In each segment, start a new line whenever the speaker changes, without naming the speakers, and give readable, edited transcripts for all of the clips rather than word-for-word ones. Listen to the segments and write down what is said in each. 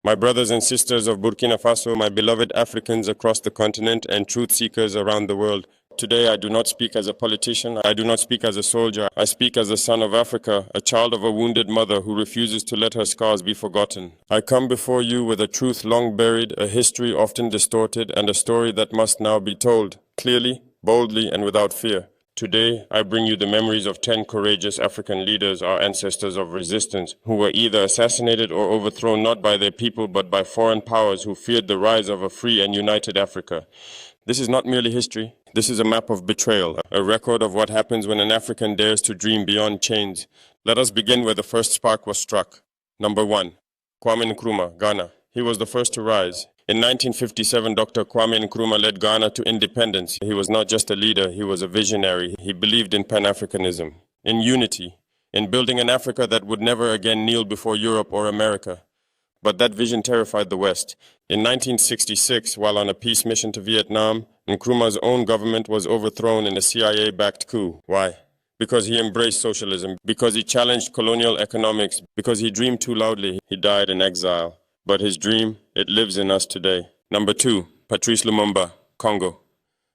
My brothers and sisters of Burkina Faso, my beloved Africans across the continent and truth seekers around the world. Today I do not speak as a politician, I do not speak as a soldier, I speak as a son of Africa, a child of a wounded mother who refuses to let her scars be forgotten. I come before you with a truth long buried, a history often distorted, and a story that must now be told, clearly, boldly, and without fear. Today, I bring you the memories of 10 courageous African leaders, our ancestors of resistance, who were either assassinated or overthrown not by their people but by foreign powers who feared the rise of a free and united Africa. This is not merely history. This is a map of betrayal, a record of what happens when an African dares to dream beyond chains. Let us begin where the first spark was struck. Number 1. Kwame Nkrumah, Ghana. He was the first to rise. In 1957, Dr. Kwame Nkrumah led Ghana to independence. He was not just a leader, he was a visionary. He believed in Pan-Africanism, in unity, in building an Africa that would never again kneel before Europe or America. But that vision terrified the West. In 1966, while on a peace mission to Vietnam, Nkrumah's own government was overthrown in a CIA-backed coup. Why? Because he embraced socialism, because he challenged colonial economics, because he dreamed too loudly. He died in exile. But his dream, it lives in us today. Number 2, Patrice Lumumba, Congo.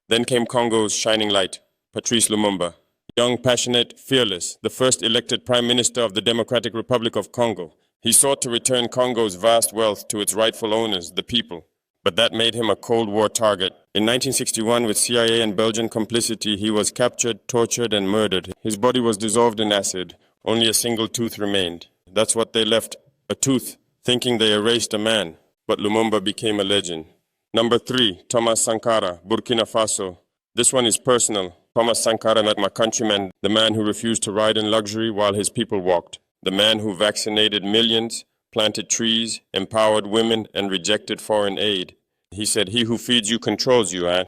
Then came Congo's shining light, Patrice Lumumba. Young, passionate, fearless, the first elected Prime Minister of the Democratic Republic of Congo. He sought to return Congo's vast wealth to its rightful owners, the people. But that made him a Cold War target. In 1961, with CIA and Belgian complicity, he was captured, tortured, and murdered. His body was dissolved in acid. Only a single tooth remained. That's what they left, a tooth, thinking they erased a man. But Lumumba became a legend. Number 3, Thomas Sankara, Burkina Faso. This one is personal. Thomas Sankara met my countryman, the man who refused to ride in luxury while his people walked. The man who vaccinated millions, planted trees, empowered women, and rejected foreign aid. He said, "He who feeds you controls you, eh?"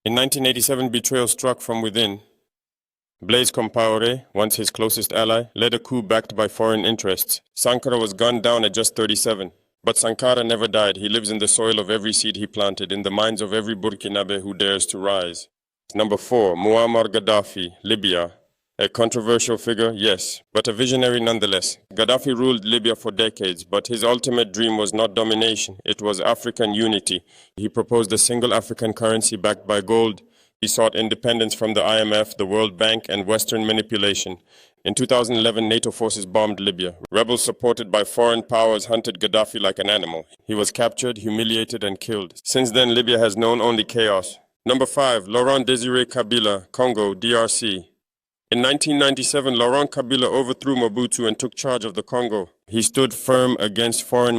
In 1987, betrayal struck from within. Blaise Compaoré, once his closest ally, led a coup backed by foreign interests. Sankara was gunned down at just 37. But Sankara never died. He lives in the soil of every seed he planted, in the minds of every Burkinabe who dares to rise. Number 4, Muammar Gaddafi, Libya. A controversial figure, yes, but a visionary nonetheless. Gaddafi ruled Libya for decades, but his ultimate dream was not domination, it was African unity. He proposed a single African currency backed by gold. He sought independence from the IMF, the World Bank, and Western manipulation. In 2011, NATO forces bombed Libya. Rebels supported by foreign powers hunted Gaddafi like an animal. He was captured, humiliated, and killed. Since then, Libya has known only chaos. Number 5, Laurent Désiré Kabila, Congo, DRC. In 1997, Laurent Kabila overthrew Mobutu and took charge of the Congo. He stood firm against foreign